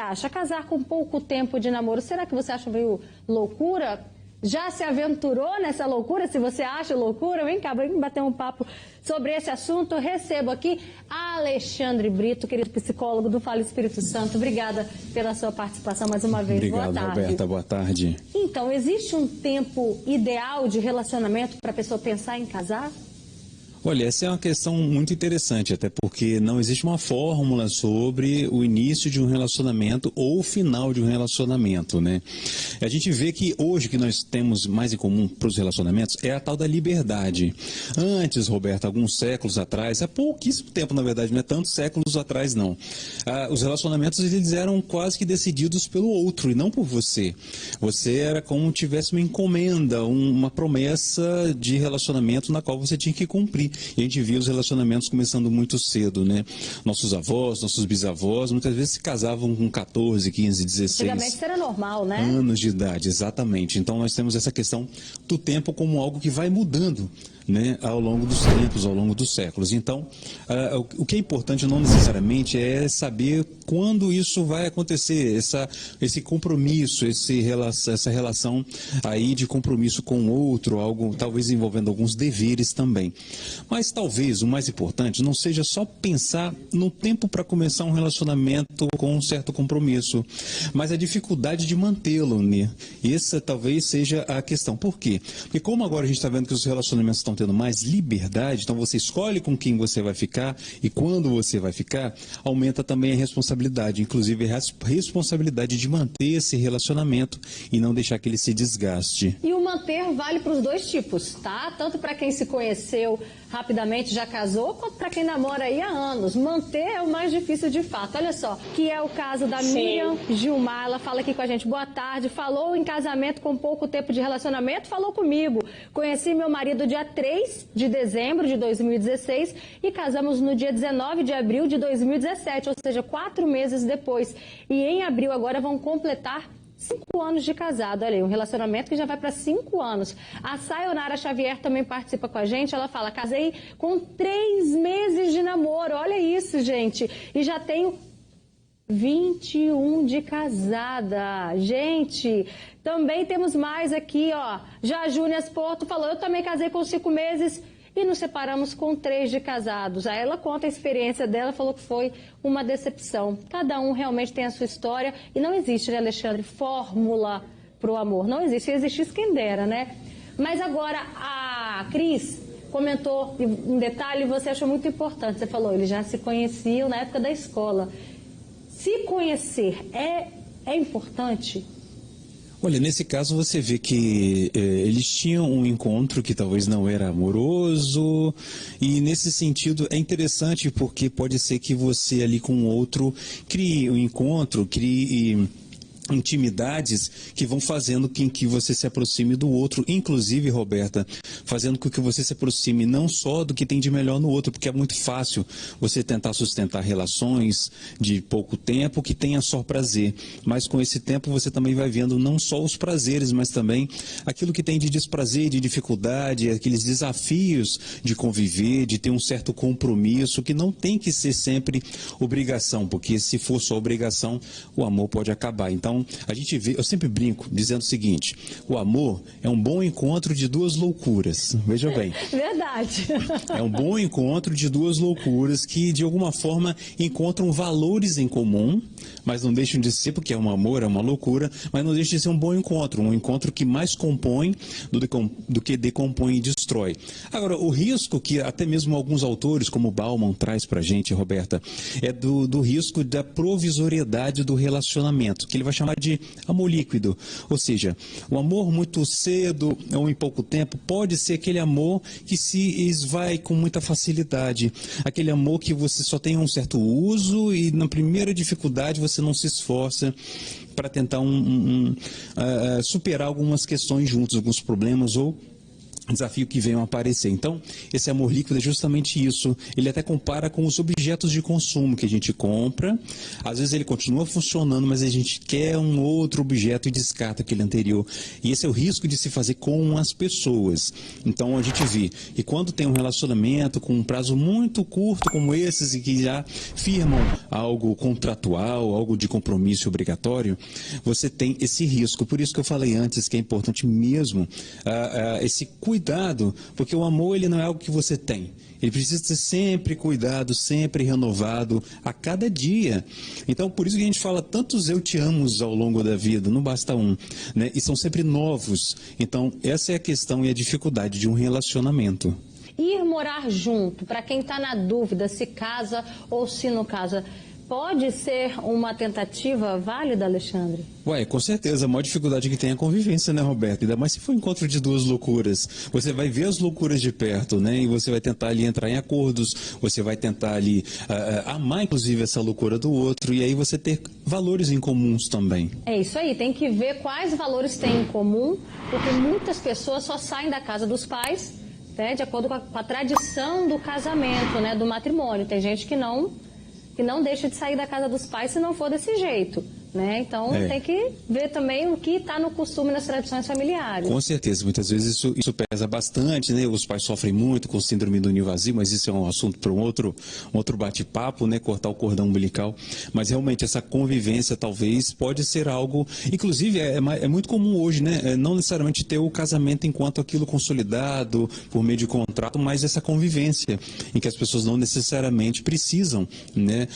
acha? Casar com pouco tempo de namoro, será que você acha meio loucura? Já se aventurou nessa loucura? Se você acha loucura, vem cá, vem bater um papo sobre esse assunto. Eu recebo aqui Alexandre Brito, querido psicólogo do Fala Espírito Santo. Obrigada pela sua participação mais uma vez. Obrigado, boa tarde. Roberta, boa tarde. Então, existe um tempo ideal de relacionamento para a pessoa pensar em casar? Olha, essa é uma questão muito interessante, até porque não existe uma fórmula sobre o início de um relacionamento ou o final de um relacionamento, né? A gente vê que hoje que nós temos mais em comum para os relacionamentos é a tal da liberdade. Antes, Roberto, alguns séculos atrás, há pouquíssimo tempo, na verdade, não é tantos séculos atrás, não. Os relacionamentos, eles eram quase que decididos pelo outro e não por você. Você era como se tivesse uma encomenda, uma promessa de relacionamento na qual você tinha que cumprir. E a gente via os relacionamentos começando muito cedo, né? Nossos avós, nossos bisavós, muitas vezes se casavam com 14, 15, 16 Antigamente isso era normal, né? anos de idade, exatamente. Então nós temos essa questão do tempo como algo que vai mudando, né, ao longo dos tempos, ao longo dos séculos. Então, o que é importante não necessariamente é saber quando isso vai acontecer, esse compromisso, essa relação aí de compromisso com o outro, algo talvez envolvendo alguns deveres também. Mas talvez o mais importante não seja só pensar no tempo para começar um relacionamento com um certo compromisso, mas a dificuldade de mantê-lo, né? Essa talvez seja a questão. Por quê? Porque como agora a gente está vendo que os relacionamentos estão tendo mais liberdade, então você escolhe com quem você vai ficar e quando você vai ficar, aumenta também a responsabilidade, inclusive a responsabilidade de manter esse relacionamento e não deixar que ele se desgaste. E o manter vale para os dois tipos, tá? Tanto para quem se conheceu rapidamente, já casou, quanto para quem namora aí há anos. Manter é o mais difícil de fato. Olha só, que é o caso da Miriam Gilmar, ela fala aqui com a gente. Boa tarde, falou em casamento com pouco tempo de relacionamento, falou comigo. Conheci meu marido dia 3 de dezembro de 2016 e casamos no dia 19 de abril de 2017, ou seja, 4 meses depois. E em abril agora vão completar 5 anos de casado, olha aí, um relacionamento que já vai para 5 anos. A Sayonara Xavier também participa com a gente, ela fala, casei com 3 meses de namoro, olha isso, gente, e já tenho 21 de casada. Gente, também temos mais aqui, ó, já a Júnior Porto falou, eu também casei com 5 meses e nos separamos com 3 de casados. Aí ela conta a experiência dela, falou que foi uma decepção. Cada um realmente tem a sua história e não existe, né, Alexandre, fórmula para o amor. Não existe, se existisse quem dera, né? Mas agora a Cris comentou um detalhe, você achou muito importante. Você falou, eles já se conheciam na época da escola. Se conhecer é importante? Olha, nesse caso você vê que eles tinham um encontro que talvez não era amoroso e nesse sentido é interessante porque pode ser que você ali com o outro crie um encontro, crie intimidades que vão fazendo com que você se aproxime do outro, inclusive, Roberta, fazendo com que você se aproxime não só do que tem de melhor no outro, porque é muito fácil você tentar sustentar relações de pouco tempo que tenha só prazer, mas com esse tempo você também vai vendo não só os prazeres, mas também aquilo que tem de desprazer, de dificuldade, aqueles desafios de conviver, de ter um certo compromisso, que não tem que ser sempre obrigação, porque se for só obrigação, o amor pode acabar. Então, a gente vê, eu sempre brinco dizendo o seguinte, o amor é um bom encontro de 2 loucuras, veja bem. Verdade. É um bom encontro de 2 loucuras que de alguma forma encontram valores em comum, mas não deixam de ser, porque é um amor, é uma loucura, mas não deixa de ser um bom encontro, um encontro que mais compõe do que decompõe e destrói. Agora, o risco que até mesmo alguns autores, como Bauman, traz pra gente, Roberta, é do risco da provisoriedade do relacionamento, que ele vai chamar de amor líquido, ou seja, o amor muito cedo ou em pouco tempo pode ser aquele amor que se esvai com muita facilidade, aquele amor que você só tem um certo uso e na primeira dificuldade você não se esforça para tentar superar algumas questões juntos, alguns problemas ou desafio que venham a aparecer. Então, esse amor líquido é justamente isso. Ele até compara com os objetos de consumo que a gente compra. Às vezes ele continua funcionando, mas a gente quer um outro objeto e descarta aquele anterior. E esse é o risco de se fazer com as pessoas. Então, a gente vê que quando tem um relacionamento com um prazo muito curto como esses e que já firmam algo contratual, algo de compromisso obrigatório, você tem esse risco. Por isso que eu falei antes que é importante mesmo esse cuidado, porque o amor ele não é algo que você tem. Ele precisa ser sempre cuidado, sempre renovado, a cada dia. Então, por isso que a gente fala tantos eu te amos ao longo da vida, não basta um, né? E são sempre novos. Então, essa é a questão e a dificuldade de um relacionamento. Ir morar junto, para quem está na dúvida se casa ou se não casa, pode ser uma tentativa válida, Alexandre? Ué, com certeza, a maior dificuldade que tem é a convivência, né, Roberto? Ainda mais se for um encontro de duas loucuras. Você vai ver as loucuras de perto, né? E você vai tentar ali entrar em acordos, você vai tentar ali amar, inclusive, essa loucura do outro, e aí você ter valores em comuns também. É isso aí, tem que ver quais valores tem em comum, porque muitas pessoas só saem da casa dos pais, né, de acordo com a tradição do casamento, né, do matrimônio. Tem gente que não deixa de sair da casa dos pais se não for desse jeito, né? Então tem que ver também o que está no costume, nas tradições familiares. Com certeza, muitas vezes isso pesa bastante, né? Os pais sofrem muito com o síndrome do ninho vazio, mas isso é um assunto para um outro bate-papo, né? Cortar o cordão umbilical. Mas realmente essa convivência talvez pode ser algo, inclusive é muito comum hoje, né? Não necessariamente ter o casamento enquanto aquilo consolidado por meio de contrato, mas essa convivência em que as pessoas não necessariamente precisam, né?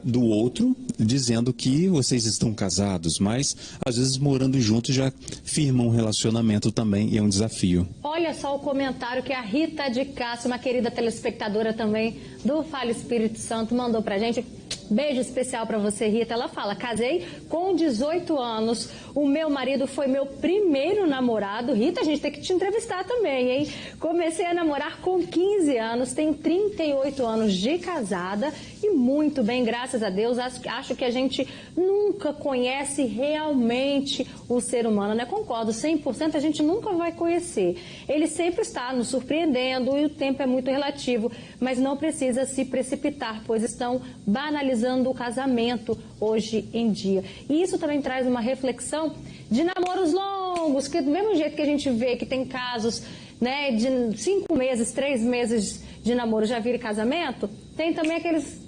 Do outro, dizendo que vocês estão casados, mas às vezes morando juntos já firmam um relacionamento também e é um desafio. Olha só o comentário que a Rita de Castro, uma querida telespectadora também do Fala Espírito Santo, mandou pra gente. Beijo especial para você, Rita. Ela fala: casei com 18 anos, o meu marido foi meu primeiro namorado. Rita, a gente tem que te entrevistar também, hein? Comecei a namorar com 15 anos, tenho 38 anos de casada e muito bem, graças a Deus. Acho que a gente nunca conhece realmente o ser humano, né? Concordo, 100% a gente nunca vai conhecer. Ele sempre está nos surpreendendo e o tempo é muito relativo, mas não precisa se precipitar, pois estão banalizando o casamento hoje em dia. E isso também traz uma reflexão de namoros longos, que do mesmo jeito que a gente vê que tem casos, né, de 5 meses, 3 meses de namoro já vira casamento, tem também aqueles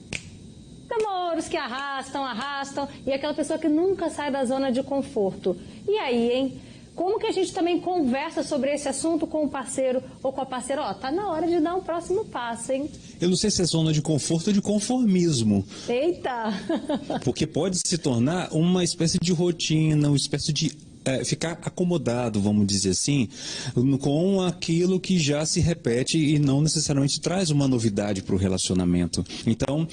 namoros que arrastam, e aquela pessoa que nunca sai da zona de conforto. E aí, hein? Como que a gente também conversa sobre esse assunto com o parceiro ou com a parceira? Ó, tá na hora de dar um próximo passo, hein? Eu não sei se é zona de conforto ou de conformismo. Eita! Porque pode se tornar uma espécie de rotina, uma espécie de ficar acomodado, vamos dizer assim, com aquilo que já se repete e não necessariamente traz uma novidade para o relacionamento. Então,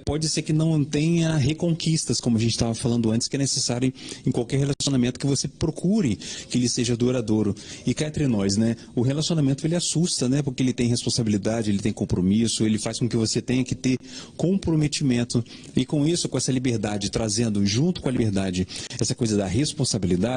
pode ser que não tenha reconquistas, como a gente estava falando antes, que é necessário em qualquer relacionamento que você procure que ele seja duradouro. E cá entre nós, né? O relacionamento ele assusta, né? Porque ele tem responsabilidade, ele tem compromisso, ele faz com que você tenha que ter comprometimento. E com isso, com essa liberdade, trazendo junto com a liberdade essa coisa da responsabilidade,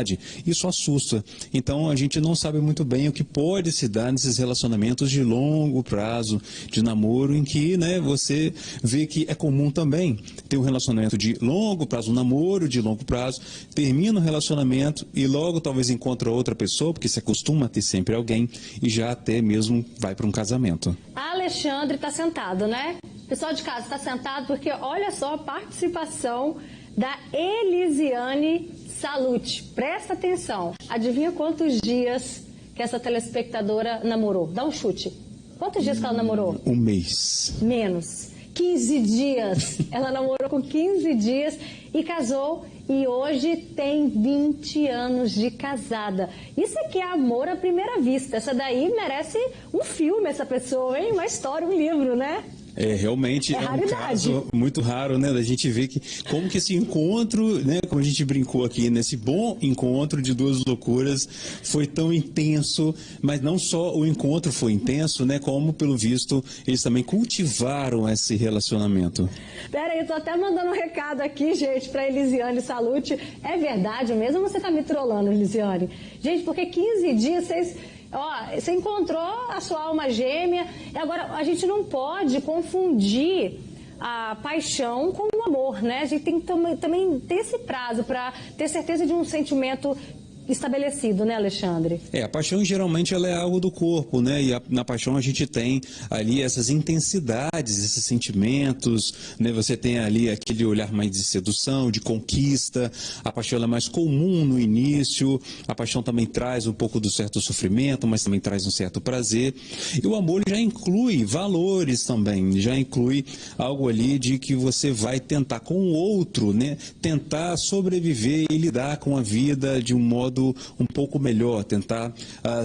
isso assusta. Então a gente não sabe muito bem o que pode se dar nesses relacionamentos de longo prazo, de namoro, em que, né, você vê que é comum também ter um relacionamento de longo prazo, um namoro de longo prazo, termina o relacionamento e logo talvez encontra outra pessoa, porque se acostuma a ter sempre alguém e já até mesmo vai para um casamento. Alexandre está sentado, né? Pessoal de casa está sentado porque olha só a participação da Elisiane Salute. Presta atenção. Adivinha quantos dias que essa telespectadora namorou? Dá um chute. Quantos dias que ela namorou? Um mês. Menos. 15 dias. Ela namorou com 15 dias e casou. E hoje tem 20 anos de casada. Isso aqui é amor à primeira vista. Essa daí merece um filme, essa pessoa, hein? Uma história, um livro, né? Realmente é um caso muito raro, né? Da gente ver que como que esse encontro, né? Como a gente brincou aqui, nesse bom encontro de duas loucuras foi tão intenso, mas não só o encontro foi intenso, né? Como, pelo visto, eles também cultivaram esse relacionamento. Pera aí, eu tô até mandando um recado aqui, gente, pra Elisiane Salute. É verdade mesmo ou você tá me trollando, Elisiane? Gente, porque 15 dias vocês Ó, você encontrou a sua alma gêmea. E agora, a gente não pode confundir a paixão com o amor, né? A gente tem que também ter esse prazo para ter certeza de um sentimento estabelecido, né, Alexandre? A paixão geralmente ela é algo do corpo, né? E na paixão a gente tem ali essas intensidades, esses sentimentos, né? Você tem ali aquele olhar mais de sedução, de conquista. A paixão ela é mais comum no início. A paixão também traz um pouco do certo sofrimento, mas também traz um certo prazer. E o amor já inclui valores também, já inclui algo ali de que você vai tentar com o outro, né? Tentar sobreviver e lidar com a vida de um modo um pouco melhor, tentar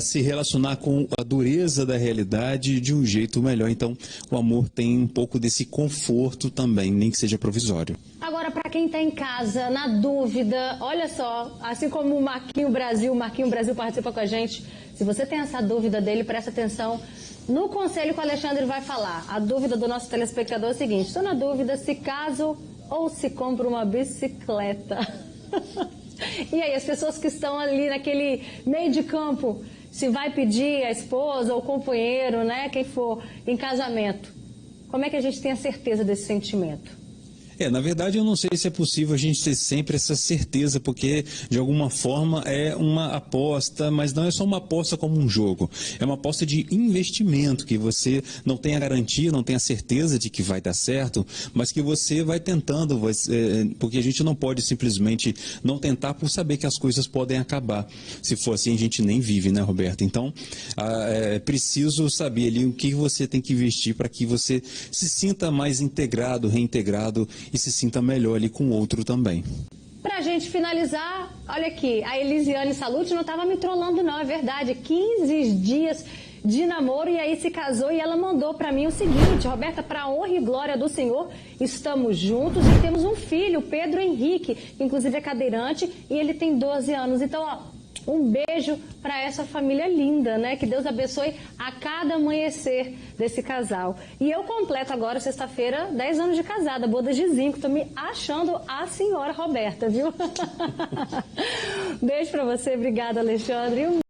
se relacionar com a dureza da realidade de um jeito melhor. Então, o amor tem um pouco desse conforto também, nem que seja provisório. Agora, para quem está em casa, na dúvida, olha só, assim como o Marquinho Brasil participa com a gente, se você tem essa dúvida dele, presta atenção no conselho que o Alexandre vai falar. A dúvida do nosso telespectador é o seguinte: estou na dúvida se caso ou se compro uma bicicleta. E aí, as pessoas que estão ali naquele meio de campo, se vai pedir a esposa ou o companheiro, né, quem for, em casamento, como é que a gente tem a certeza desse sentimento? Na verdade, eu não sei se é possível a gente ter sempre essa certeza, porque de alguma forma é uma aposta, mas não é só uma aposta como um jogo. É uma aposta de investimento, que você não tem a garantia, não tem a certeza de que vai dar certo, mas que você vai tentando, porque a gente não pode simplesmente não tentar por saber que as coisas podem acabar. Se for assim, a gente nem vive, né, Roberto? Então, é preciso saber ali o que você tem que investir para que você se sinta mais integrado, reintegrado, e se sinta melhor ali com o outro também. Pra gente finalizar, olha aqui, a Elisiane Salute não estava me trollando não, é verdade, 15 dias de namoro e aí se casou e ela mandou para mim o seguinte: Roberta, para honra e glória do Senhor, estamos juntos e temos um filho, Pedro Henrique, que inclusive é cadeirante e ele tem 12 anos, então ó, um beijo para essa família linda, né? Que Deus abençoe a cada amanhecer desse casal. E eu completo agora, sexta-feira, 10 anos de casada, bodas de zinco. Tô me achando a senhora Roberta, viu? Beijo para você, obrigada, Alexandre.